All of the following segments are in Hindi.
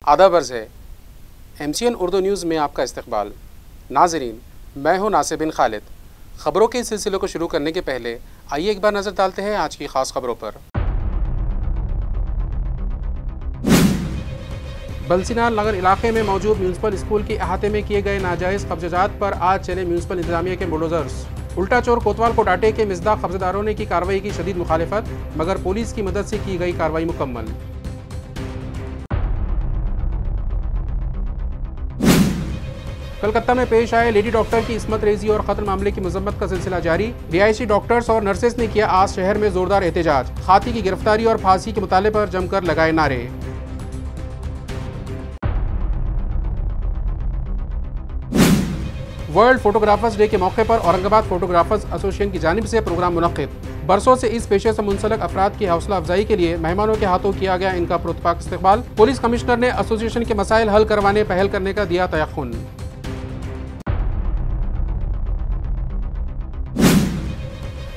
आदाब अर्ज़ है MCN उर्दू न्यूज़ में आपका इस्तकबाल। नाज़रीन, मैं हूं नासिर बिन खालिद। ख़बरों के सिलसिले को शुरू करने के पहले आइए एक बार नज़र डालते हैं आज की ख़ास ख़बरों पर। बंसीलाल नगर इलाके में मौजूद म्यूनसिपल स्कूल के अहाते में किए गए नाजायज़ कब्जात पर आज चले म्यूनसिपल इंतजामिया के बुलडोज़र्स। उल्टा चोर कोतवाल को डांटे के मिसदाक कब्जेदारों ने की कार्रवाई की शदीद मुखालिफत, मगर पुलिस की मदद से की गई कार्रवाई मुकम्मल। कलकत्ता में पेश आए लेडी डॉक्टर की इस्मत रेजी और कत्ल मामले की मजम्मत का सिलसिला जारी। रिहायशी डॉक्टर्स और नर्सेस ने किया आज शहर में जोरदार एहतजाज। खाती की गिरफ्तारी और फांसी के मुताले पर जमकर लगाए नारे। वर्ल्ड फोटोग्राफर्स डे के मौके पर औरंगाबाद फोटोग्राफर्स एसोसिएशन की जानिब से प्रोग्राम मुनक्किद। बरसों से इस पेशे से मुंसलिक अफराद की हौसला अफजाई के लिए मेहमानों के हाथों किया गया इनका पुरतपाक इस्तकबाल। पुलिस कमिश्नर ने एसोसिएशन के मसाइल हल करवाने पहल करने का दिया तयक्कुन।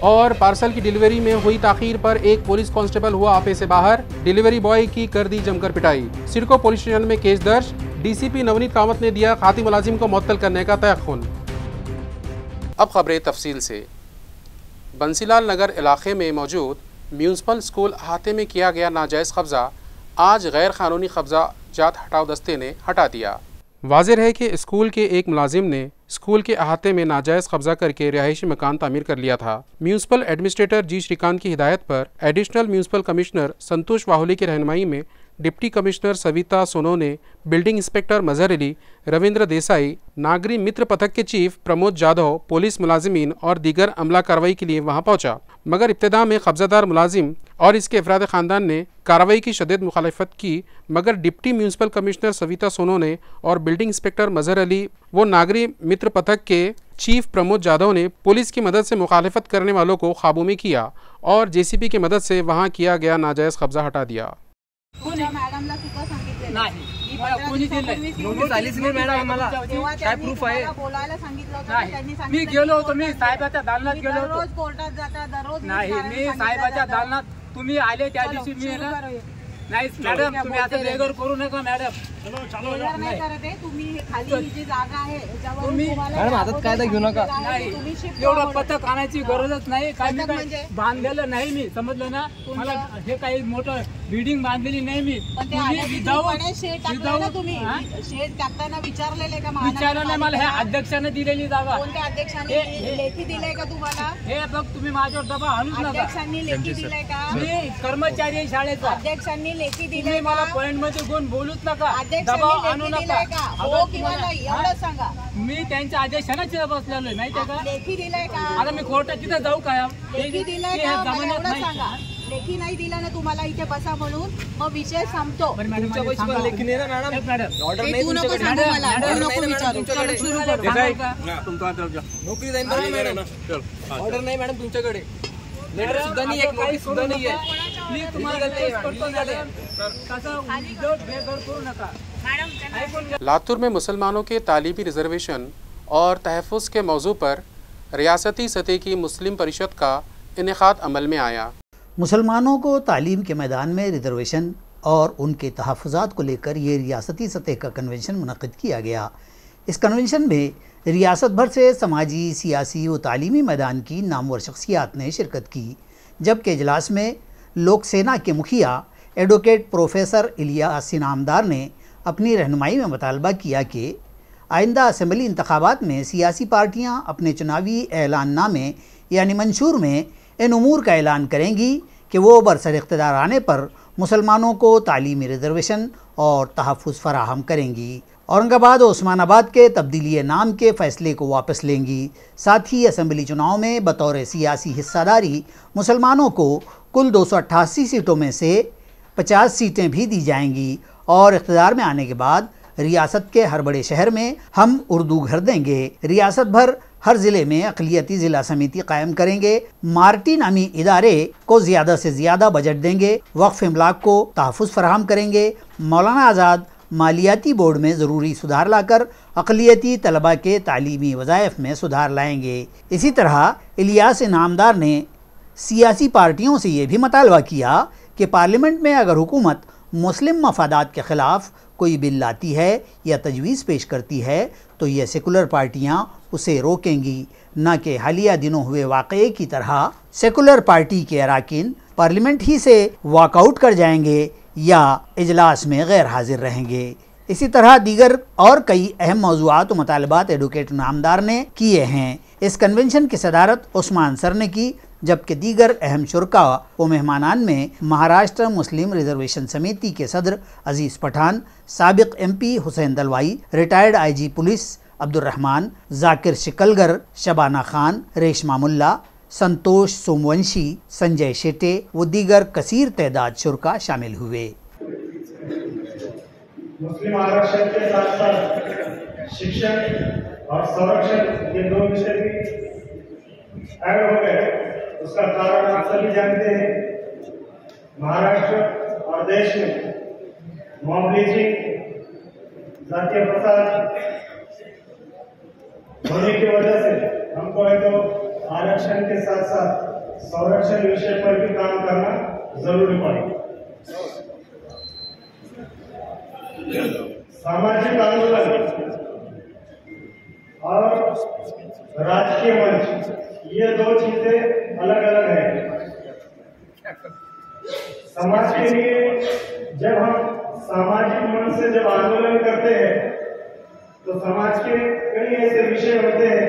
और पार्सल की डिलीवरी में हुई ताखीर पर एक पुलिस कांस्टेबल हुआ आपे से बाहर। डिलीवरी बॉय की कर दी जमकर पिटाई। सिडको पुलिस स्टेशन में केस दर्ज। डीसीपी नवनीत कामत ने दिया खाती मुलाजिम को मुअत्तल करने का तयक्कुन। अब खबरें तफसील से। बंसीलाल नगर इलाके में मौजूद म्यूनसिपल स्कूल अहाते में किया गया नाजायज़ कब्जा आज गैर कानूनी कब्जात हटाओ दस्ते ने हटा दिया। वाज़ेह है कि स्कूल के एक मुलाजिम ने स्कूल के अहाते में नाजायज़ कब्जा करके रिहायशी मकान तामीर कर लिया था। म्यूनसिपल एडमिनिस्ट्रेटर जी श्रीकांत की हिदायत पर एडिशनल म्यूनसिपल कमिश्नर संतोष वाहुली की रहनुमाई में डिप्टी कमिश्नर सविता सोनो ने बिल्डिंग इंस्पेक्टर मजहर अली, रविंद्र देसाई, नागरी मित्र पथक के चीफ प्रमोद जाधव, पुलिस मुलाजिमीन और दीगर अमला कार्रवाई के लिए वहां पहुंचा, मगर इब्तिदा में कब्जादार मुलाजिम और इसके अफराद ख़ानदान ने कार्रवाई की शदीद मुखालफत की, मगर डिप्टी म्यूनसिपल कमिश्नर सविता सोनो ने और बिल्डिंग इंस्पेक्टर मजहर अली व नागरी मित्र पथक के चीफ प्रमोद जाधव ने पुलिस की मदद से मुखालफत करने वालों को काबू में किया और JCB की मदद से वहाँ किया गया नाजायज़ कब्जा हटा दिया। मॅडमला सुद्धा सांगितलेलं नाही कोणी दिलं नोटीस आलीच नाही मॅडम आम्हाला काय प्रूफ आहे बोलायला सांगितलं होतं त्यांनी सांगितलं मी गेलो होतो मी साहेबाच्या दालनात गेलो होतो रोज कोर्टात जाता दररोज नाही मी साहेबाच्या दालनात तुम्ही आले त्या दिवशी मी नाही मॅडम तुम्ही आता बेगर करू नका मॅडम बेगर नाही करत आहे तुम्ही खाली ही जी जागा आहे त्याच्यावर मॅडम हातात कायदा घेऊ नका नाही एवढं पथक आणायची गरजच नाही काय बांधलेलं नाही मी समजलं ना मला हे काही मोठं बिल्डिंग बांधलेली नाही मी तुम्ही शेड टाकताना विचारलेले का विचारलं नाही मला हे अध्यक्षाने दिलेली जागा कोणत्या अध्यक्षाने लेखी दिलंय का तुम्हाला हे बघ तुम्ही माझ्यावर दबाव आणूच नका अध्यक्षांनी लेखी दिलंय का मी कर्मचारी आहे शाळेचा अध्यक्षांनी लेखी दिली मला पॉइंट मध्ये कोण बोलूच नका दबाव आणू नका हो किंवा नाही एवढं सांगा मी त्यांच्या आदेशानेच बसलेलो आहे माहिती आहे का लेखी दिलाय का आता मी कोर्टात तिथे जाऊ काय लेखी दिलाय का एवढं सांगा लेखी नाही दिला ना तुम्हाला इथे बसा म्हणून मग विषय संपतो तुमच्या पैसे लेखी नाही ना मॅडम ऑर्डर नाही तुमच्याकडे मॅडम नको विचारू तुमच्याकडे नोकरी जाईन मॅडम ऑर्डर नाही मॅडम तुमच्याकडे लेटर सुद्धा नाही एक नोटीस सुद्धा नाही आहे प्लीज तुम्हाला करतो मॅडम लातूर में मुसलमानों के तालीमी रिजर्वेशन और तहफ़्फ़ुज़ के मौजू पर रियासती सतह की मुस्लिम परिषद का इनेकाद अमल में आया। मुसलमानों को तालीम के मैदान में रिजर्वेशन और उनके तहफ़्फ़ुज़ात को लेकर ये रियासती सतह का कन्वेंशन मुनक़्क़िद किया गया। इस कन्वेंशन में रियासत भर से समाजी, सियासी व तालीमी मैदान की नामवर शख्सियात ने शिरकत की, जबकि इजलास में लोक सेना के मुखिया एडवोकेट प्रोफेसर इलियास इनामदार ने अपनी रहनुमाई में मुतालबा किया कि आइंदा असम्बली इंतखाबात में सियासी पार्टियां अपने चुनावी ऐलाननामे यानी मंशूर में इन उमूर का ऐलान करेंगी कि वो बरसर इक़्तिदार आने पर मुसलमानों को तालीमी रिजर्वेशन और तहफ़्फ़ुज़ फराहम करेंगी। औरंगाबाद और उस्मानाबाद के तब्दीली नाम के फ़ैसले को वापस लेंगी। साथ ही असम्बली चुनाव में बतौर सियासी हिस्सादारी मुसलमानों को कुल 288 सीटों में से 50 सीटें भी दी जाएंगी और इक़्तिदार में आने के बाद रियासत के हर बड़े शहर में हम उर्दू घर देंगे। रियासत भर हर ज़िले में अक़लियती ज़िला समिति कायम करेंगे। मार्टी नामी इदारे को ज़्यादा से ज़्यादा बजट देंगे। वक्फ इमलाक को तहफ़्फ़ुज़ फराहम करेंगे। मौलाना आज़ाद मालियाती बोर्ड में ज़रूरी सुधार लाकर अक़लियती तलबा के तालीमी वज़ाइफ में सुधार लाएंगे। इसी तरह इलियास इनामदार ने सियासी पार्टियों से ये भी मुतालबा किया कि पार्लियामेंट में अगर हुकूमत मुस्लिम मफादात के ख़िलाफ़ कोई बिल लाती है या तजवीज़ पेश करती है तो ये सेकुलर पार्टियाँ उसे रोकेंगी, न कि हालिया दिनों हुए वाक़ये की तरह सेकुलर पार्टी के अरकान पार्लियामेंट ही से वॉकआउट कर जाएंगे या इजलास में गैर हाजिर रहेंगे। इसी तरह दीगर और कई अहम मौज़ूआत व मुतालबात एडवोकेट नामदार ने किए हैं। इस कन्वेंशन की सदारत उस्मान सर ने की, जबकि दीगर अहम शुरका व मेहमानान में महाराष्ट्र मुस्लिम रिजर्वेशन समिति के सदर अजीज़ पठान, साबिक MP Hussain Dalwai, retired IG police Abdurrahman, Zakir Shikalgar, Shabana Khan, Reshma Mulla, Santosh Somvanshi, Sanjay Shete व दीगर कसीर तादाद शुरका शामिल हुए। मुस्लिम आरक्षण के साथ साथ शिक्षण और संरक्षण ये दो विषय भी ऐड हो गए। उसका कारण आप सभी जानते हैं। महाराष्ट्र और देश में मॉब लिंचिंग, जातीय फसाद होने की वजह से हमको है तो आरक्षण के साथ साथ संरक्षण विषय पर भी काम करना जरूरी पड़ा। सामाजिक आंदोलन और राजकीय मंच ये दो चीजें अलग अलग हैं। समाज के लिए जब हम सामाजिक मंच से जब आंदोलन करते हैं तो समाज के कई ऐसे विषय होते हैं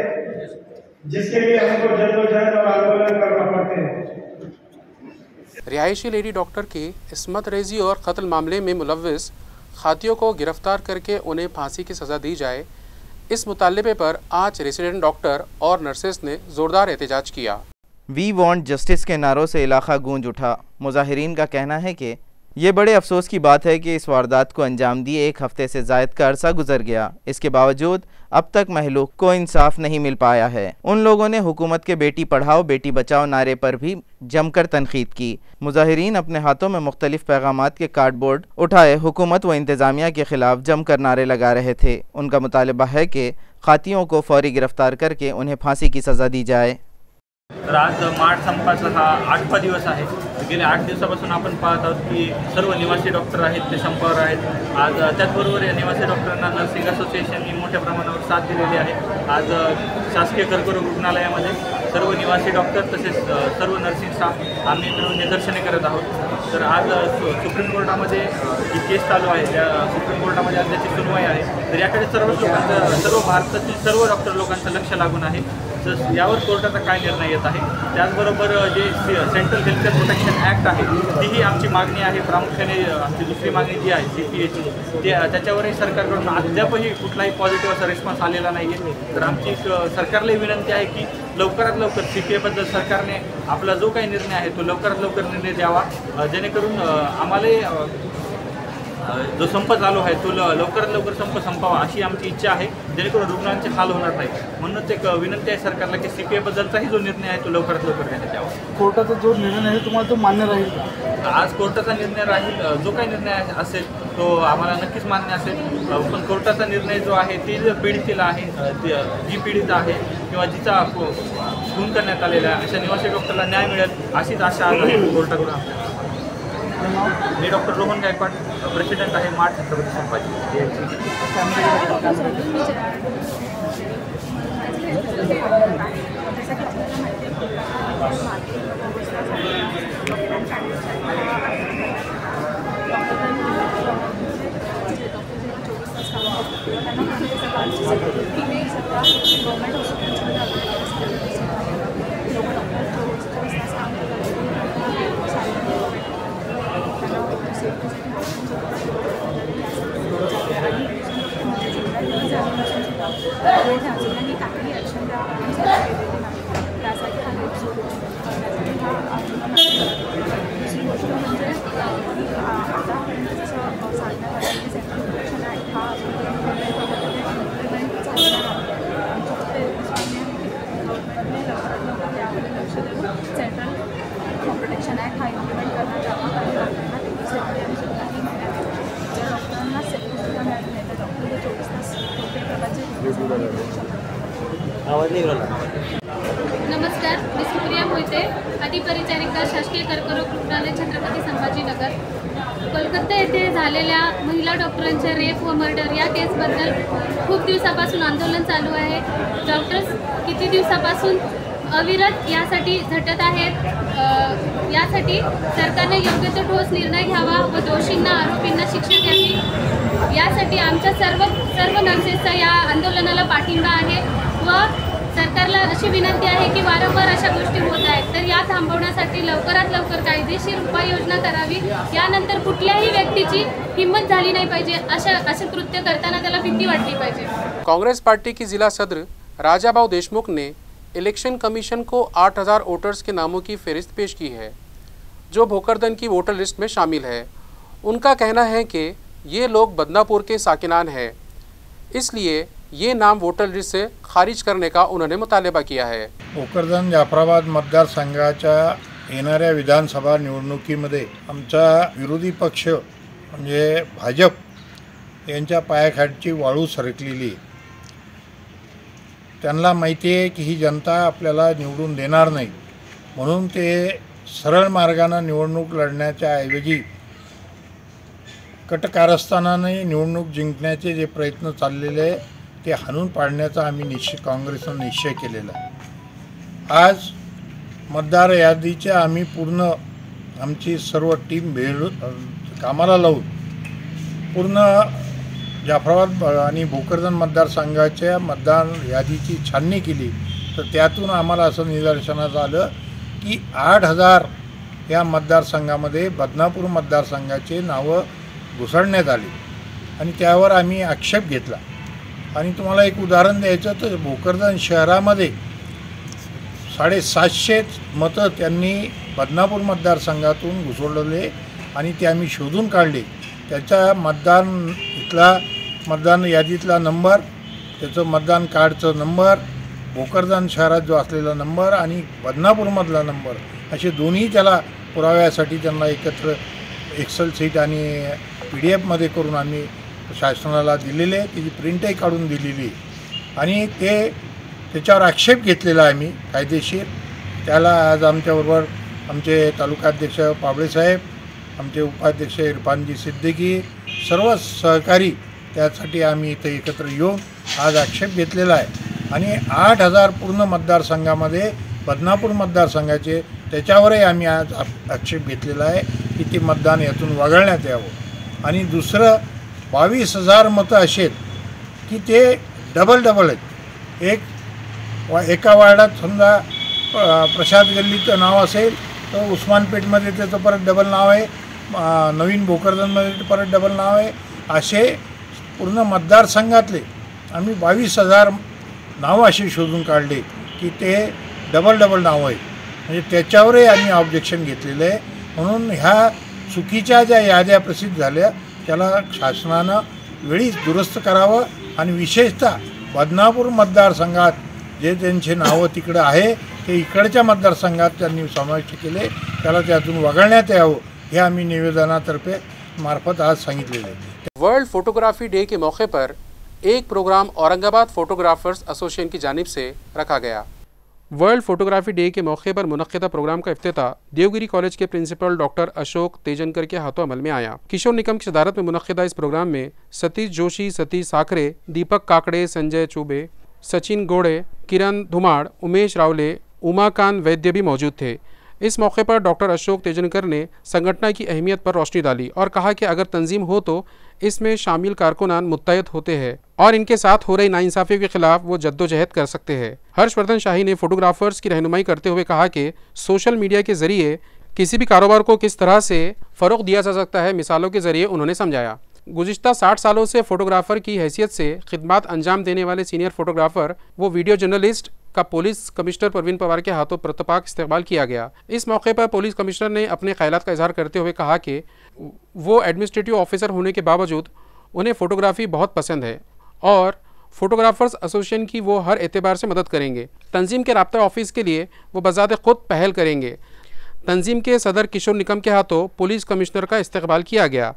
जिसके लिए हमको जद्दोजहद और आंदोलन करना पड़ते हैं। रिहायशी लेडी डॉक्टर की इस्मत रेजी और कत्ल मामले में मुलव्विस खातियों को गिरफ्तार करके उन्हें फांसी की सज़ा दी जाए, इस मुतालबे पर आज रेसिडेंट डॉक्टर और नर्सेस ने ज़ोरदार एहतजाज किया। वी वांट जस्टिस के नारों से इलाका गूंज उठा। मुजाहिरीन का कहना है कि ये बड़े अफसोस की बात है कि इस वारदात को अंजाम दिए 1 हफ्ते से ज़ायद का अरसा गुजर गया। इसके बावजूद अब तक महलूक को इंसाफ नहीं मिल पाया है। उन लोगों ने हुकूमत के बेटी पढ़ाओ बेटी बचाओ नारे पर भी जमकर तनकीद की। मुजाहिरीन अपने हाथों में मुख्तलिफ पैगामात के कार्डबोर्ड उठाए हुकूमत व इंतज़ामिया के खिलाफ जमकर नारे लगा रहे थे। उनका मुतालबा है कि खातियों को फौरी गिरफ्तार करके उन्हें फांसी की सज़ा दी जाए। तर आज मार्च संपाचा हा 8वा दिवस आहे। गेल्या 8 दिवसापासून आपण पाहत आहोत की सर्व निवासी डॉक्टर आहेत ते संपावर आहेत। आज त्याचबरोबर या निवासी डॉक्टरांना नर्सिंग असोसिएशननी मोठ्या प्रमाणावर साथ दिलेली आहे। आज शासकीय कर्करोग रुग्णालयामध्ये सर्व निवासी डॉक्टर तसेच सर्व नर्सिंग स्टाफ आम्ही मिळून निदर्शने करत आहोत। तर आज सुप्रीम कोर्टामध्ये जी केस चालू आहे त्या सुप्रीम कोर्टामध्ये आज त्याची सुनवाई आहे। तर याकडे सर्व भारतातील सर्व डॉक्टर लोकांचं लक्ष लागून आहे। यावर कोर्टाचा काय निर्णय येत आहे। त्याचबरोबर जे सेंट्रल हेल्थकेअर प्रोटेक्शन ॲक्ट आहे तीही आमची मागणी आहे। प्रामुख्याने आमची दुसरी मागणी जी आहे CPAची त्याच्यावरही सरकारकडून अद्यापही कुठलाही पॉझिटिव्ह असा रिस्पॉन्स आलेला नाही आहे। तर आमची सरकारलाही विनंती आहे की लवकरात लवकर CPAबद्दल सरकारने आपला जो काही निर्णय आहे तो लवकरात लवकर निर्णय द्यावा, जेणेकरून आम्हालाही जो संप चालू आहे तो लवकरात लवकर संपावा अशी आमची इच्छा आहे, जेणेकरून रुग्णांचे हाल होणार नाही। म्हणूनच एक विनंती आहे सरकारला की CPAबद्दलचाही जो निर्णय आहे तो लवकरात लवकर घेण्यात यावा। कोर्टाचा जो निर्णय आहे तुम्हाला तो मान्य राहील का? आज कोर्टाचा निर्णय राहील, जो काही निर्णय असेल तो आम्हाला नक्कीच मान्य असेल। पण कोर्टाचा निर्णय जो आहे ती पीडितेला आहे, जी पीडित आहे किंवा जिचा खून करण्यात आलेला आहे अशा निवासी डॉक्टरला न्याय मिळेल अशीच आशा आहे कोर्टाकडून। मी डॉक्टर रोहन गायकवाड, प्रेसिडेंट आहे मार्च छत्रपती संभाजी। प्रोटेक्शन ॲक्ट हा इम्प्लिमेंट करण्यात यावा, कारण डॉक्टरांना तेवढी सेफ्टी सुद्धा नाही मिळाली। जर डॉक्टरांना सेफ्टी सुद्धा मिळाली नाही तर डॉक्टर हे 24 तास कुठल्याही प्रकारचे नमस्कार, मी सुप्रिया मोहिते, अधिपरिचारिका शासकीय कर्करोग रुग्णालय छत्रपती संभाजीनगर। कोलकाता येथे झालेल्या महिला डॉक्टरांच्या रेप व मर्डर या केसबद्दल खूप दिवसापासून आंदोलन चालू आहे. डॉक्टर्स किती दिवसापासून अविरत यासाठी झटत आहेत. यासाठी सरकारने योग्य तो ठोस निर्णय घ्यावा व दोषींना आरोपींना शिक्षा द्यावी. यासाठी आमच्या सर्व नर्सेसचा या आंदोलनाला पाठिंबा आहे व सरकारला अशी विनंती आहे की वारंवार अशा गोष्टी होत आहेत तर या थांबवण्यासाठी लवकरात लवकर कायदेशीर उपाययोजना करावी. यानंतर कुठल्याही व्यक्तीची हिम्मत झाली नाही पाहिजे. असे कृत्य करताना त्याला भीती वाटली पाहिजे. कांग्रेस पार्टी की जिला सदर राजाभाऊ देशमुख ने इलेक्शन कमीशन को 8000 वोटर्स के नामों की फहरिस्त पेश की है जो भोकरदन की वोटर लिस्ट में शामिल है. उनका कहना है कि ये लोग बदनापुर के साकिनान हैं, इसलिए ये नाम वोटर लिस्ट से खारिज करने का उन्होंने मुतालबा किया है. भोकरदन जाफराबाद मतदारसंघाच्या येणाऱ्या विधानसभा निवडणुकीमध्ये आमचा विरोधी पक्ष म्हणजे भाजप यांच्या पायाखालची वाळू सरकलेली. त्यांना माहिती आहे की ही जनता आपल्याला निवडून देणार नाही, म्हणून ते सरळ मार्गाने निवडणूक लढण्याच्या ऐवजी कटकारस्थानाने निवडणूक जिंकण्याचे जे प्रयत्न चाललेले आहे ते हाणून पाडण्याचा आम्ही काँग्रेसने निश्चय केलेला आहे. आज मतदार यादीचे आम्ही पूर्ण आमची सर्व टीम कामाला लावून पूर्ण जाफराबाद आणि भोकरदन मतदारसंघाच्या मतदार यादीची छाननी केली. तर त्यातून आम्हाला असं निदर्शनास आलं की 8000 या मतदारसंघामध्ये बदनापूर मतदारसंघाचे नावं घुसळण्यात आली आणि त्यावर आम्ही आक्षेप घेतला. आणि तुम्हाला एक उदाहरण द्यायचं तर भोकरदन शहरामध्ये 750 मतं त्यांनी बदनापूर मतदारसंघातून घुसवलेले आणि ते आम्ही शोधून काढले. त्याचा मतदान यादीतला नंबर, त्याचं मतदान कार्डचं नंबर, भोकरदन शहरात जो असलेला नंबर आणि बदनापूरमधला नंबर असे दोन्ही त्याला पुराव्यासाठी त्यांना एकत्र एक्सेल शीट आणि PDF करून आम्ही शासनाला दिलेले, त्याची प्रिंटही काढून दिलेली आणि त्याच्यावर आक्षेप घेतलेला आहे आम्ही कायदेशीर. त्याला आज आमच्याबरोबर आमचे तालुकाध्यक्ष पाबळेसाहेब, आमचे उपाध्यक्ष इरफानजी सिद्दीकी, सर्व सहकारी त्यासाठी आम्ही इथे एकत्र येऊन आज आक्षेप घेतलेला आहे. आणि 8000 पूर्ण मतदारसंघामध्ये बदनापूर मतदारसंघाचे त्याच्यावरही आम्ही आज आक्षेप घेतलेला आहे की ते मतदान यातून वगळण्यात यावं. आणि दुसरं 22,000 मतं असे आहेत की ते डबल आहेत. एका वार्डात समजा प्रसाद गल्लीचं नाव असेल तर उस्मानपेठमध्ये त्याचं परत डबल नाव आहे, नवीन भोकरदनमध्ये परत डबल नाव आहे. असे पूर्ण मतदारसंघातले आम्ही 22,000 नावं अशी शोधून काढले की ते डबल नावं आहेत. म्हणजे त्याच्यावरही आम्ही ऑब्जेक्शन घेतलेलं आहे. म्हणून ह्या चुकीच्या ज्या याद्या प्रसिद्ध झाल्या त्याला शासनानं वेळीच दुरुस्त करावं आणि विशेषतः बदनापूर मतदारसंघात जे त्यांचे नावं तिकडं आहे ते इकडच्या मतदारसंघात त्यांनी समाविष्ट केले, त्याला त्यातून वगळण्यात यावं हे आम्ही निवेदनातर्फे मार्फत आज सांगितलेले आहे. वर्ल्ड फोटोग्राफी डे के मौके पर एक प्रोग्राम औरंगाबाद फोटोग्राफर्स एसोसिएशन की जानिब से रखा गया. वर्ल्ड फोटोग्राफी डे के मौके पर मुनक्किदा प्रोग्राम का इफ्तिताह देवगिरी कॉलेज के प्रिंसिपल डॉक्टर अशोक तेजनकर के हाथों अमल में आया. किशोर निकम की सदारत में मुनक्किदा इस प्रोग्राम में सतीश जोशी, सतीश साखरे, दीपक काकड़े, संजय चुबे, सचिन गोड़े, किरण धुमाड़, उमेश रावले, उमाकांत वैद्य भी मौजूद थे. इस मौके पर डॉक्टर अशोक तेजनकर ने संगठन की अहमियत पर रोशनी डाली और कहा कि अगर तंजीम हो तो इसमें शामिल कारकुनान मुत्तहद होते हैं और इनके साथ हो रही नाइंसाफ़ी के खिलाफ वो जद्दोजहद कर सकते हैं. हर्षवर्धन शाही ने फोटोग्राफर्स की रहनुमाई करते हुए कहा कि सोशल मीडिया के ज़रिए किसी भी कारोबार को किस तरह से फ़रोग़ दिया जा सकता है, मिसालों के ज़रिए उन्होंने समझाया. गुज़िश्ता 60 सालों से फ़ोटोग्राफ़र की हैसियत से खिदमत अंजाम देने वाले सीनियर फ़ोटोग्राफ़र वो वीडियो जर्नलिस्ट का पुलिस कमिश्नर परवीन पवार के हाथों प्रतपाक इस्तेमाल किया गया. इस मौके पर पुलिस कमिश्नर ने अपने ख्यालात का इजहार करते हुए कहा कि वो एडमिनिस्ट्रेटिव ऑफिसर होने के बावजूद उन्हें फ़ोटोग्राफ़ी बहुत पसंद है और फोटोग्राफर्स एसोसिएशन की वो हर एतबार से मदद करेंगे. तंजीम के राब्ता ऑफिस के लिए वो बज़ात ख़ुद पहल करेंगे. तंजीम के सदर किशोर निकम के हाथों पुलिस कमिश्नर का इस्तकबाल किया गया.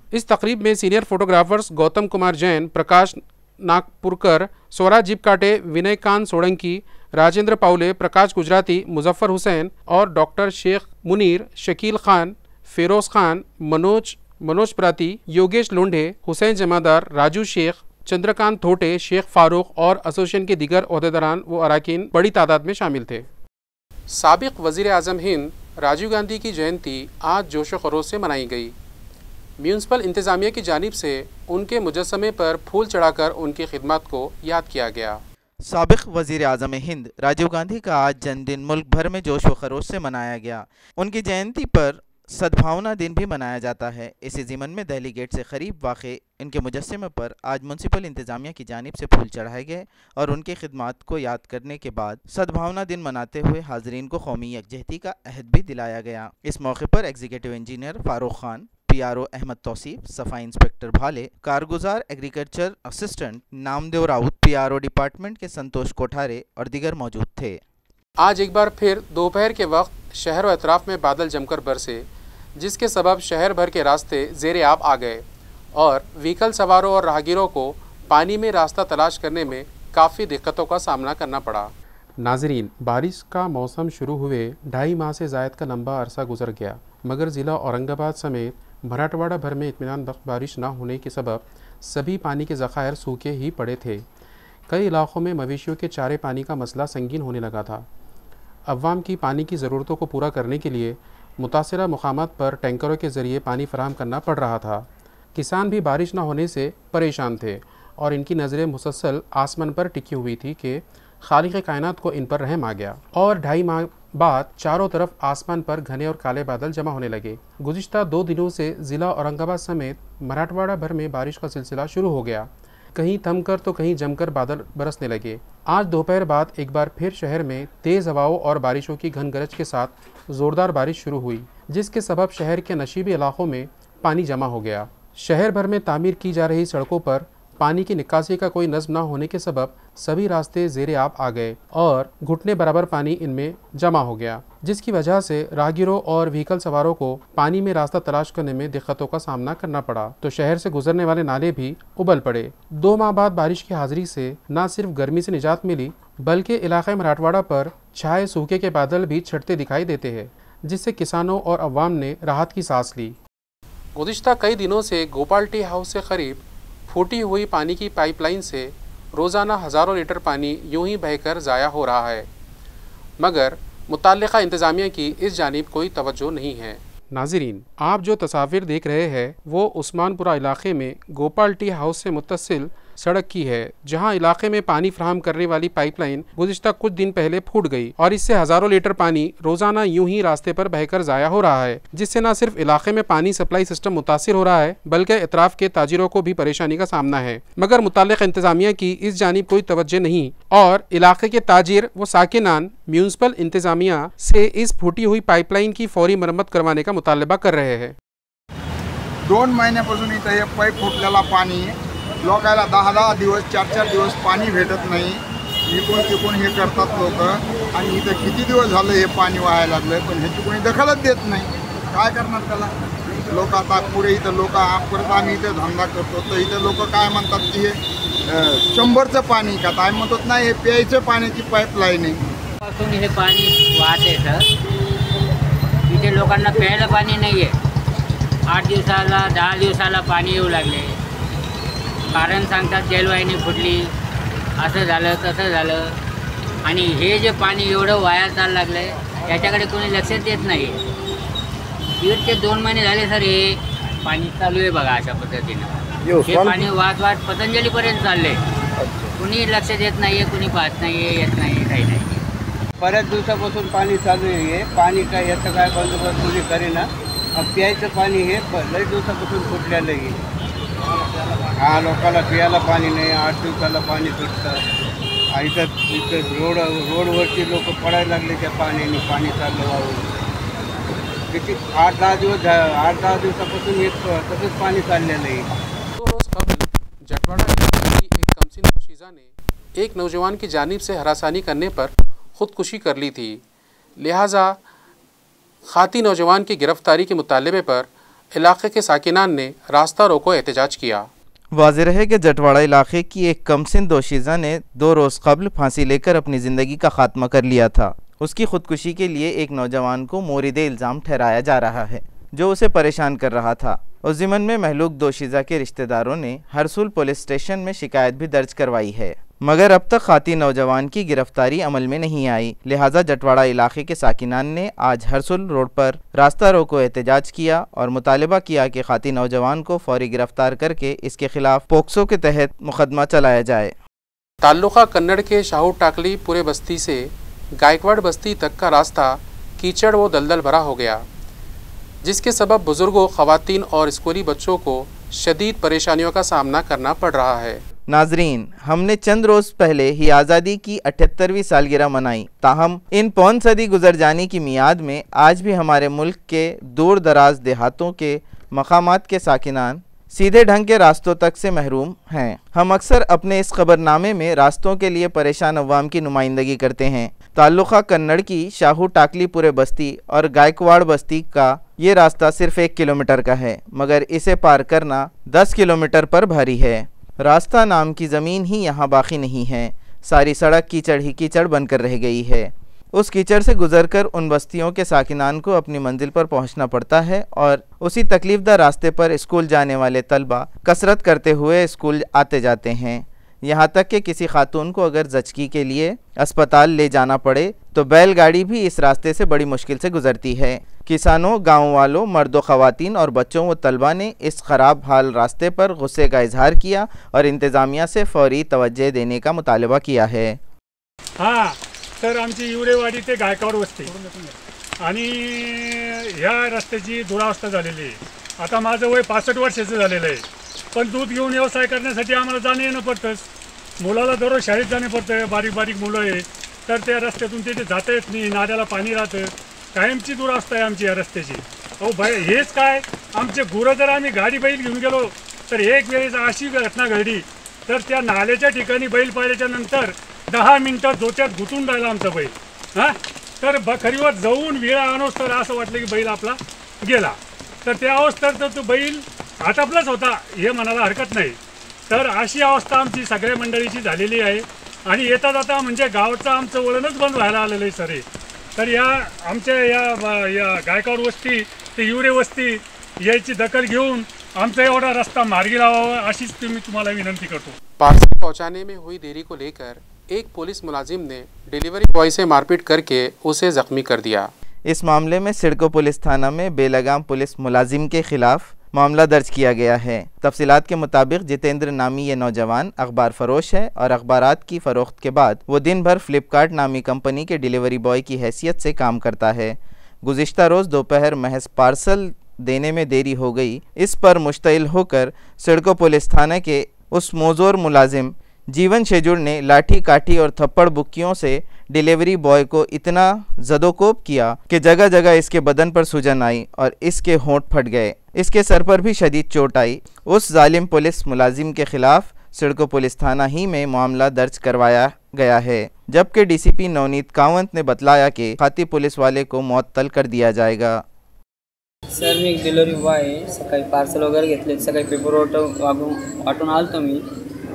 इस तकरीब में सीनियर फोटोग्राफर्स गौतम कुमार जैन, प्रकाश नागपुरकर, स्वराज जीपकाटे, विनयकांत सोड़ंकी, राजेंद्र पाउले, प्रकाश गुजराती, मुजफ्फर हुसैन और डॉक्टर शेख मुनीर, शकील खान, फिरोज़ खान, मनोज मनोज प्राती, योगेश लोंढे, हुसैन जमादार, राजू शेख, चंद्रकांत थोटे, शेख फारूक और एसोसिएशन के दीगर ओहदेदारान व अरकान बड़ी तादाद में शामिल थे। साबिक वज़ीर आज़म हिंद राजीव गांधी की जयंती आज जोश व खरोश से मनाई गई। म्यूनसिपल इंतज़ामिया की जानिब से उनके मुजस्समे पर फूल चढ़ाकर उनकी खिदमत को याद किया गया। साबिक वज़ीर आज़म हिंद राजीव गांधी का आज जन्मदिन मुल्क भर में जोश व खरोश से मनाया गया। उनकी जयंती पर सद्भावना दिन भी मनाया जाता है। इसी ज़िमन में दिल्ली गेट से करीब वाक़े इनके मुजस्समे पर आज म्यूनसिपल इंतज़ामिया की जानिब से फूल चढ़ाए गए और उनकी खिदमत को याद करने के बाद सद्भावना दिन मनाते हुए हाज़रीन को कौमी यकजहती का अहद भी दिलाया गया। इस मौके पर executive engineer Farooq Khan, PRO Ahmed Tauseef, सफाई इंस्पेक्टर भाले, कारगुजार agriculture assistant Namdev Raut, PRO department के संतोष कोठारे और दीगर मौजूद थे। आज एक बार फिर दोपहर के वक्त शहर व अतराफ में बादल जमकर बरसे, जिसके सबब शहर भर के रास्ते ज़ेरे आब आ गए और व्हीकल सवारों और राहगीरों को पानी में रास्ता तलाश करने में काफ़ी दिक्कतों का सामना करना पड़ा। नाजरीन, बारिश का मौसम शुरू हुए 2.5 माह से ज़ायद का लंबा अरसा गुजर गया, मगर ज़िला औरंगाबाद समेत मराठवाड़ा भर में इत्मीनान बख्श बारिश न होने के सबब सभी पानी के ज़खायर सूखे ही पड़े थे। कई इलाक़ों में मवेशियों के चारे पानी का मसला संगीन होने लगा था। अवाम की पानी की ज़रूरतों को पूरा करने के लिए मुतासिरा मुकामात पर टैंकरों के ज़रिए पानी फराहम करना पड़ रहा था। किसान भी बारिश न होने से परेशान थे और इनकी नज़रें मुसलसल आसमान पर टिकी हुई थी कि खालिक़ कायनात को इन पर रहम आ गया और 2.5 माह बाद चारों तरफ आसमान पर घने और काले बादल जमा होने लगे। गुज़िश्ता 2 दिनों से ज़िला औरंगाबाद समेत मराठवाड़ा भर में बारिश का सिलसिला शुरू हो गया। कहीं थमकर तो कहीं जमकर बादल बरसने लगे। आज दोपहर बाद एक बार फिर शहर में तेज़ हवाओं और बारिशों की घन गरज के साथ ज़ोरदार बारिश शुरू हुई, जिसके सबब शहर के नशीबी इलाक़ों में पानी जमा हो गया। शहर भर में तामीर की जा रही सड़कों पर पानी की निकासी का कोई नज़्म न होने के सबब सभी रास्ते ज़ेरे आब आ गए और घुटने बराबर पानी इनमें जमा हो गया, जिसकी वजह से राहगीरों और व्हीकल सवारों को पानी में रास्ता तलाश करने में दिक्कतों का सामना करना पड़ा। तो शहर से गुजरने वाले नाले भी उबल पड़े। 2 माह बाद बारिश की हाजिरी से न सिर्फ गर्मी से निजात मिली, बल्कि इलाक़े मराठवाड़ा पर छाए सूखे के बादल भी छटते दिखाई देते हैं, जिससे किसानों और अवाम ने राहत की सांस ली। गुज़िश्ता कई दिनों से गोपाल टी हाउस से करीब फूटी हुई पानी की पाइपलाइन से रोज़ाना हज़ारों लीटर पानी यूं ही बहकर ज़ाया हो रहा है, मगर मुताल्लिक़ा इंतज़ामिया की इस जानिब कोई तवज्जो नहीं है। नाज़रीन, आप जो तस्वीर देख रहे हैं वो उस्मानपुरा इलाक़े में गोपाल टी हाउस से मुत्तसिल सड़क की है, जहां इलाके में पानी फराहम करने वाली पाइपलाइन गुज़िश्ता कुछ दिन पहले फूट गई और इससे हज़ारों लीटर पानी रोज़ाना यूं ही रास्ते पर बहकर ज़ाया हो रहा है, जिससे न सिर्फ इलाके में पानी सप्लाई सिस्टम मुतासिर हो रहा है, बल्कि इतराफ़ के ताजिरों को भी परेशानी का सामना है। मगर मुताल्लिक़ इंतज़ामिया की इस जानिब कोई तवज्जो नहीं और इलाके के ताजिर व साकिनान म्यूनसिपल इंतज़ामिया से इस फूटी हुई पाइपलाइन की फौरी मरम्मत करवाने का मुतालबा कर रहे हैं। 2 महिन्यापासून इथं हे पाईप फुटलेला पाणी लोकायला 10-10 दिवस 4-4 दिवस पाणी भेटत नाही। इकडून तिकडून हे करतात लोक आणि इथं किती दिवस झाले हे पाणी वाहायला लागले, पण ह्याची कोणी दखलच देत नाही। काय करणार त्याला? लोक आता पुढे इथं लोक परत आम्ही इथं धंदा करतो तर इथं लोक काय म्हणतात की हे 100चं पाणी का काय म्हणतात, नाही हे प्यायचं पाण्याची पाईपलाईन आहे। पासून हे पाणी वाहते सर, इथे लोकांना प्यायला पाणी नाही आहे। 8 दिवसाला 10 दिवसाला पाणी येऊ लागले। कारण सांगतात जलवाहिनी फुटली, असं झालं तसं झालं, आणि हे जे पाणी एवढं वाया चाललं लागलं आहे याच्याकडे कोणी लक्षच देत नाही। दीड ते 2 महिने झाले सर हे पाणी चालू आहे बघा अशा पद्धतीनं। हे पाणी वाहत पतंजलीपर्यंत चालले, कुणी लक्ष देत नाही आहे, कुणी पाहत नाही आहे, येत नाही, काही नाही। बऱ्याच दिवसापासून पाणी चालू आहे, पाणी काय याचं काय बंदोबस्त कोणी करेना। प्यायचं पाणी हे लई दिवसापासून फुटलेलं आहे। हा लोकांना प्यायला पाणी नाही, 8 दिवसाला पाणी सुटतं। इथं रोडवरची लोक पडायला लागले त्या पाण्याने, पाणी चाललं वाहून। किती 8-10 दिवसापासून तसंच पाणी चाललेलं आहे। 2 रोज़ कबल जटवाड़ा की एक कमसिन दोशीज़ा ने एक नौजवान की जानिब से हरासानी करने पर ख़ुदकुशी कर ली थी, लिहाजा खाती नौजवान की गिरफ्तारी के मुतालबे पर इलाके के साकिनान ने रास्ता रोको एहतजाज किया। वाज़ेह है कि जटवाड़ा इलाके की एक कमसिन दोशीज़ा ने 2 रोज़ कबल फांसी लेकर अपनी ज़िंदगी का खात्मा कर लिया था। उसकी ख़ुदकुशी के लिए एक नौजवान को मोरिद इल्ज़ाम ठहराया जा रहा है। जो उसे परेशान कर रहा था। उस ज़िमन में महलूक दोशीज़ा के रिश्तेदारों ने हरसूल पुलिस स्टेशन में शिकायत भी दर्ज करवाई है, मगर अब तक खाती नौजवान की गिरफ्तारी अमल में नहीं आई। लिहाजा जटवाड़ा इलाके के साकिनान ने आज हरसूल रोड पर रास्ता रोको एहतजाज किया और मुतालबा किया कि खाती नौजवान को फौरी गिरफ्तार करके इसके खिलाफ पोक्सो के तहत मुकदमा चलाया जाए। ताल्लुका कन्नड़ के शाहू टाकली पूरे बस्ती से गायकवाड़ बस्ती तक का रास्ता कीचड़ व दलदल भरा हो गया, जिसके सबब बुजुर्गों, खवातीन और स्कूली बच्चों को शदीद परेशानियों का सामना करना पड़ रहा है। नाजरीन, हमने चंद रोज पहले ही आज़ादी की 78वीं सालगिरह मनाई, ताहम इन पौन सदी गुजर जाने की मियाद में आज भी हमारे मुल्क के दूर दराज देहातों के मकामात के साकिनान सीधे ढंग के रास्तों तक से महरूम हैं। हम अक्सर अपने इस खबरनामे में रास्तों के लिए परेशान अवाम की नुमाइंदगी करते हैं। ताल्लुका कन्नड़ की शाहू टाकली पूरे बस्ती और गायकवाड़ बस्ती का ये रास्ता सिर्फ 1 किलोमीटर का है, मगर इसे पार करना 10 किलोमीटर पर भारी है। रास्ता नाम की ज़मीन ही यहाँ बाकी नहीं है, सारी सड़क कीचड़ ही कीचड़ बनकर रह गई है। उस कीचड़ से गुजरकर उन बस्तियों के साकिनान को अपनी मंजिल पर पहुँचना पड़ता है और उसी तकलीफदा रास्ते पर स्कूल जाने वाले तलबा कसरत करते हुए स्कूल आते जाते हैं। यहाँ तक कि किसी खातून को अगर जचकी के लिए अस्पताल ले जाना पड़े तो बैलगाड़ी भी इस रास्ते से बड़ी मुश्किल से गुजरती है। किसानों, गाँव वालों, मर्दों, खवातीन और बच्चों व तलबा ने इस ख़राब हाल रास्ते पर गुस्से का इजहार किया और इंतज़ामिया से फौरी तवज्जो देने का मुतालबा किया है। हाँ, तर आमची युरेवाडी ते गायकवाड वस्ती आणि ह्या रस्त्याची दुरावस्था झालेली आहे। आता माझं वय 65 वर्षाचं झालेलं आहे, पण दूध घेऊन व्यवसाय करण्यासाठी आम्हाला जाणं येणं पडतंच। मुलाला दररोज शाळेत जाणं पडतं, बारीक बारीक मुलं आहेत, तर त्या रस्त्यातून तिथे जाता येत नाही, नाल्याला पाणी राहतं। कायमची दुरावस्था आहे आमची या रस्त्याची। अहो भाई, हेच काय, आमचे गुरं जर आम्ही गाडी बैल घेऊन गेलो तर एक वेळेस अशी घटना घडली तर त्या नाल्याच्या ठिकाणी बैल पाहिल्याच्या नंतर 10 मिनिटात जोत्यात घुटून राहिला आमचा बैल। हां, तर बखरीवर जाऊन वेळा आणोस तर असं वाटलं की बैल आपला गेला। तर त्या अवस्थेत तो बैल आटापलाच होता हे म्हणायला हरकत नाही। तर अशी अवस्था आमची सगळ्या मंडळीची झालेली आहे आणि येता जाता म्हणजे गावचं आमचं वळणच बंद व्हायला आलेलं आहे सर। तर या आमच्या या गायकवाड वस्ती ते युरे वस्ती याची दखल घेऊन आमचा एवढा रस्ता मार्गी लावावा अशीच तुम्हाला विनंती करतो। पार्सल पहुंचाने में हुई देरी को लेकर एक पुलिस मुलाजिम ने डिलीवरी बॉय से मारपीट करके उसे जख्मी कर दिया। इस मामले में सिडको पुलिस थाना में बेलगाम पुलिस मुलाजिम के खिलाफ मामला दर्ज किया गया है। तफसीलात के मुताबिक जितेंद्र नामी ये नौजवान अखबार फरोश है और अखबारात की फ़रोख्त के बाद वो दिन भर फ्लिपकार्ट नामी कंपनी के डिलीवरी बॉय की हैसियत से काम करता है। गुज़िश्ता रोज़ दोपहर महज पार्सल देने में देरी हो गई, इस पर मुश्तइल होकर सिडको पुलिस थाना के उस मोज़ोर मुलाजिम जीवन शेजुड़ ने लाठी काठी और थप्पड़ बुक्कियों से डिलीवरी बॉय को इतना जदोकोब किया कि जगह जगह इसके बदन पर सूजन आई और इसके होंठ फट गए। इसके सर पर भी शदीद चोट आई। उस जालिम पुलिस मुलाजिम के खिलाफ सिडको पुलिस थाना ही में मामला दर्ज करवाया गया है, जबकि डीसीपी नवनीत कावंत ने बतलाया कि खाती पुलिस वाले को मुअत्तल कर दिया जाएगा। सर, मी एक डिलिव्हरी बॉय आहे। सकाळी पार्सल वगैरे घेतले, सकाळी पेपर वाटून आलतो मी।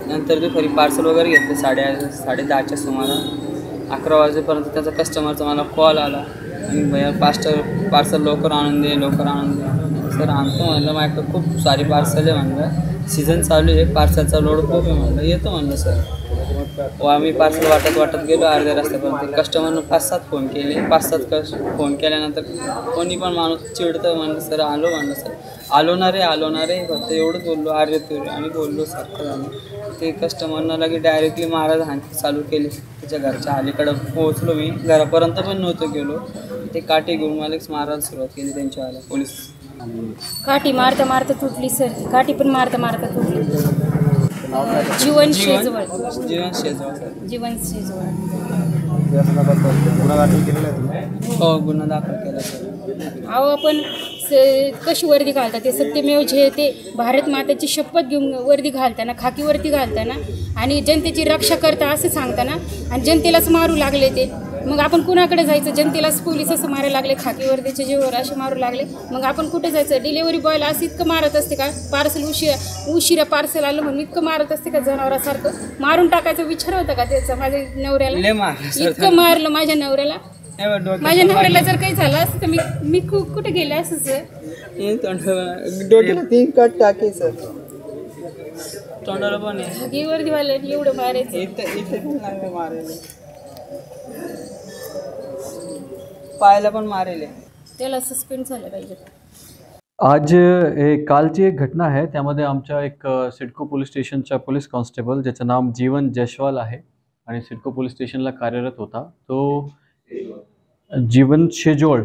नंतर दुपारी पार्सल वगैरे घेतले 10:30च्या सुमारास। 11 वाजेपर्यंत त्याचा कस्टमरचा मला कॉल आला आणि भैया पार्सल लवकर आणून दे, लवकर आणून दे। सर आणतो म्हणलं, माझ्याकडे खूप सारी पार्सल आहे म्हणलं, सीझन चालू आहे, पार्सलचा लोड खूप आहे म्हणलं, येतो म्हणलं सर। आम्ही पार्सल वाटत गेलो अर्ध्या रस्त्यापर्यंत। कस्टमरनं 5-7 फोन केले, 5-7 फोन केल्यानंतर कोणी पण माणूस चिडतं म्हणलं सर आलो म्हणलं सर, आलो ना रे फक्त एवढंच बोललो अर्धे तुरे आणि बोललो सारखं झालं। ते कस्टमरनं लगे डायरेक्टली मारायला हाणती चालू केली। त्याच्या घरच्या अलीकडं पोहोचलो मी, घरापर्यंत पण नव्हतो गेलो, ते काठी घेऊन मलाच मारायला सुरुवात केली त्यांच्यावाला पोलीस। काठी मारता मारता तुटली सर, काठी पण मारता मारता तुटली। जीवन शेजवळ हो, गुन्हा दाखल केला सर। अहो पण कशी वर्दी घालतात ते सत्यमेव जयते, भारत मातेची शपथ घेऊन वर्दी घालताना, खाकी वर्दी घालताना आणि जनतेची रक्षा करता असं सांगताना आणि जनतेलाच मारू लागले ते। मग आपण कुणाकडे जायचं? जनतेलाच पोलीस असं मारायला लागले, खाकी वर्दीच्या जीवावर असे मारू लागले, मग आपण कुठे जायचं? डिलेव्हरी बॉयला असं इतकं मारत असते का? पार्सल उशिरा पार्सल आलं म्हणून इतकं मारत असते का? जनावरासारखं मारून टाकायचा विचार होता का त्याचा? माझ्या नवऱ्याला इतकं मारलं, माझ्या नवऱ्याला माझ्या नवऱ्याला जर काही झालं असतं तर मी कुठे गेले असं सर. डोक्याला 3 कट टाके सर. तोंडाला पण हागीवर दिवाला एवढं मारायचं. इथे मारेल, पायाला पण मारेल. त्याला सस्पेंड झालं पाहिजे. आज कालची एक घटना आहे. त्यामध्ये आमच्या एक सिडको पोलीस स्टेशनचा पोलीस कॉन्स्टेबल ज्याचं नाव जीवन जयस्वाल आहे आणि सिडको पोलीस स्टेशनला कार्यरत होता, तो जीवन शेजोळ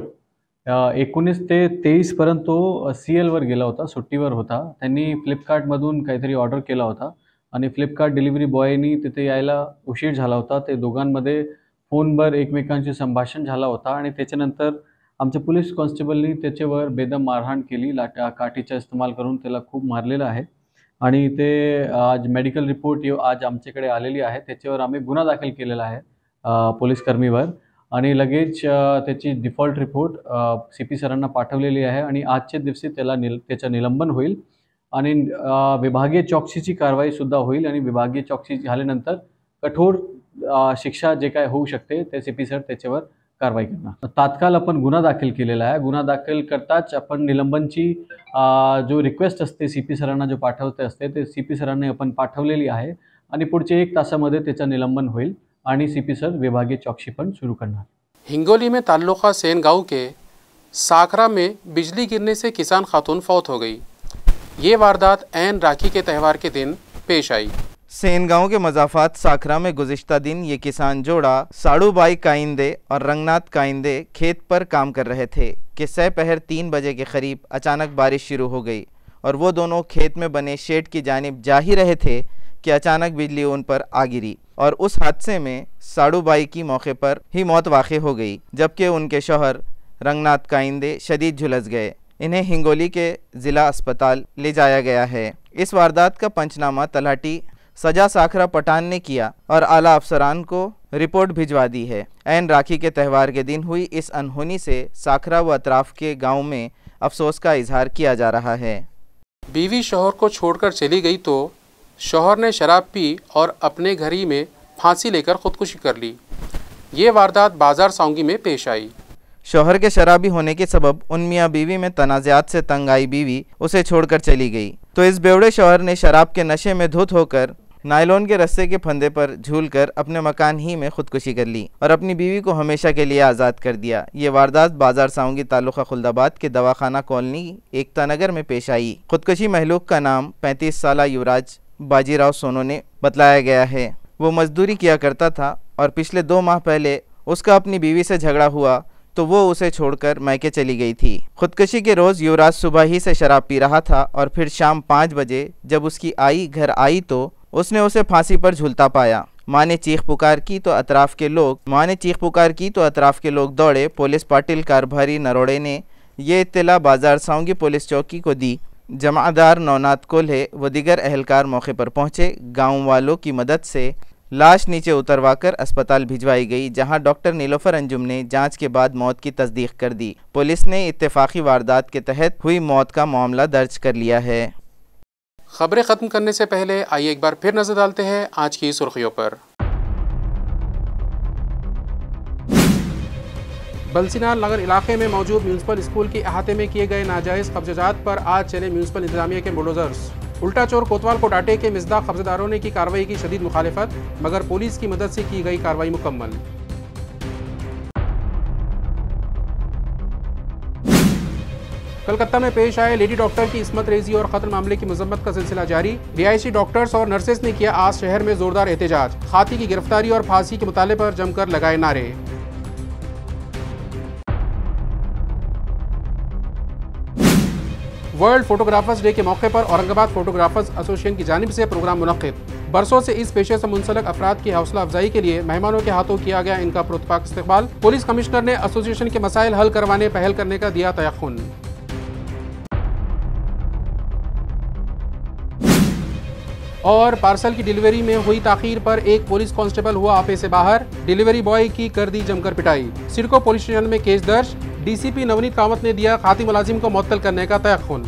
19 ते 23 पर्यंत तो CLवर गेला होता, सुट्टीवर होता. त्यांनी फ्लिपकार्टमधून काहीतरी ऑर्डर केला होता आणि फ्लिपकार्ट डिलिव्हरी बॉयनी तिथे यायला उशीर झाला होता. ते दोघांमध्ये फोनवर एकमेकांशी संभाषण झाला होता आणि त्याच्यानंतर आमच्या पोलीस कॉन्स्टेबलनी त्याच्यावर बेदम मारहाण केली. काठीचा इस्तेमाल करून त्याला खूप मारलेलं आहे आणि ते आज मेडिकल रिपोर्ट आज आमच्याकडे आलेली आहे. त्याच्यावर आम्ही गुन्हा दाखल केलेला आहे पोलीसकर्मीवर आणि लगेच त्याची डिफॉल्ट रिपोर्ट CP सरांना पाठवलेली आहे आणि आजच्या दिवशी त्याचं निलंबन होईल आणि विभागीय चौकशीची कारवाईसुद्धा होईल आणि विभागीय चौकशी झाल्यानंतर कठोर शिक्षा जे काय होऊ शकते ते CP सर त्याच्यावर कारवाई करणार. तात्काळ आपण गुन्हा दाखल केलेला आहे. गुन्हा दाखल करताच आपण निलंबनची जो रिक्वेस्ट असते CP सरांना जो पाठवते असते ते CP सरांनी आपण पाठवलेली आहे आणि पुढच्या 1 तासामध्ये त्याचं निलंबन होईल आणि CP सर विभागीय चौकशी पण शुरू करणार. हिंगोली में ताल्लुका सेन गांव के साखरा में बिजली गिरने से किसान खातून फौत हो गई. ये वारदात ऐन राखी के त्यौहार के दिन पेश आई. सेन गांव के मजाफात साखरा में गुज़िश्ता दिन ये किसान जोड़ा साड़ूबाई काइंदे और रंगनाथ काइंदे खेत पर काम कर रहे थे कि सहपहर 3 बजे के करीब अचानक बारिश शुरू हो गई और वो दोनों खेत में बने शेड की जानिब जा ही रहे थे कि अचानक बिजली उन पर आ गिरी और उस हादसे में साड़ूबाई की मौके पर ही मौत वाक़ई हो गई, जबकि उनके शौहर रंगनाथ काइंदे शदीद झुलस गए. इन्हें हिंगोली के ज़िला अस्पताल ले जाया गया है. इस वारदात का पंचनामा तलाटी सजा साखरा पठान ने किया और आला अफसरान को रिपोर्ट भिजवा दी है. ऐन राखी के त्यौहार के दिन हुई इस अनहोनी से साखरा व अतराफ के गाँव में अफसोस का इजहार किया जा रहा है. बीवी शौहर को छोड़कर चली गई तो शौहर ने शराब पी और अपने घर ही में फांसी लेकर खुदकुशी कर ली. ये वारदात बाजार सांगी में पेश आई. शौहर के शराबी होने के सबब उन मियाँ बीवी में तनाज़ात से तंग आई बीवी उसे छोड़कर चली गई तो इस बेवड़े शौहर ने शराब के नशे में धुत होकर नायलॉन के रस्से के फंदे पर झूलकर अपने मकान ही में खुदकुशी कर ली और अपनी बीवी को हमेशा के लिए आज़ाद कर दिया. ये वारदात बाजार सांगी तालुका खुल्दाबाद के दवाखाना कॉलोनी एकता नगर में पेश आई. खुदकुशी महलूक का नाम 35 साला युवराज बाजीराव सोनो ने बतलाया गया है. वो मजदूरी किया करता था और पिछले 2 माह पहले उसका अपनी बीवी से झगड़ा हुआ तो वो उसे छोड़कर मैके चली गई थी. खुदकुशी के रोज़ युवराज सुबह ही से शराब पी रहा था और फिर शाम 5 बजे जब उसकी आई घर आई तो उसने उसे फांसी पर झूलता पाया. माँ ने चीख पुकार की तो अतराफ के लोग दौड़े. पुलिस पाटिल कारभारी नरोड़े ने ये इत्तला बाजार सांगी पुलिस चौकी को दी. जमादार नौनाथ कोल्हे व दीगर अहलकार मौके पर पहुँचे. गाँव वालों की मदद से लाश नीचे उतरवाकर अस्पताल भिजवाई गई, जहां डॉक्टर नीलोफर अंजुम ने जांच के बाद मौत की तस्दीक कर दी. पुलिस ने इत्तेफाकी वारदात के तहत हुई मौत का मामला दर्ज कर लिया है. खबरें ख़त्म करने से पहले आइए एक बार फिर नज़र डालते हैं आज की सुर्खियों पर. बलसीनार नगर इलाके में मौजूद म्यूनसिपल स्कूल के अहाते में किए गए नाजायज़ कब्जात पर आज चले म्यूनसिपल इंतजामिया के बुलडोजर्स. उल्टा चोर कोतवाल को डांटे के मिसदाक कब्जेदारों ने की कार्रवाई की शदीद मुखालिफत, मगर पुलिस की मदद से की गई कार्रवाई मुकम्मल. कलकत्ता में पेश आए लेडी डॉक्टर की इस्मत रेजी और कत्ल मामले की मजम्मत का सिलसिला जारी. रिहायशी डॉक्टर्स और नर्सेस ने किया आज शहर में जोरदार एहतजाज. खाती की गिरफ्तारी और फांसी के मुताले पर जमकर लगाए नारे. वर्ल्ड फोटोग्राफर्स डे के मौके पर औरंगाबाद फोटोग्राफर्स एसोसिएशन की जानिब से प्रोग्राम मुनक्किद. बरसों से इस पेशे से मुंसलिक अफराद की हौसला अफजाई के लिए मेहमानों के हाथों किया गया इनका पुरतपाक इस्तकबाल. पुलिस कमिश्नर ने एसोसिएशन के मसाइल हल करवाने पहल करने का दिया तयक्कुन. और पार्सल की डिलीवरी में हुई ताखीर पर एक पुलिस कांस्टेबल हुआ आपे से बाहर. डिलीवरी बॉय की कर दी जमकर पिटाई. सिडको पुलिस स्टेशन में केस दर्ज. डीसीपी नवनीत कामत ने दिया खाती मुलाजिम को मुअत्तल करने का तयक्कुन.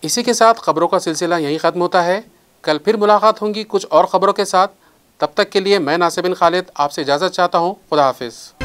इसी के साथ खबरों का सिलसिला यहीं ख़त्म होता है. कल फिर मुलाकात होंगी कुछ और खबरों के साथ. तब तक के लिए मैं नासिर बिन खालिद आपसे इजाज़त चाहता हूँ. खुदा हाफिज़.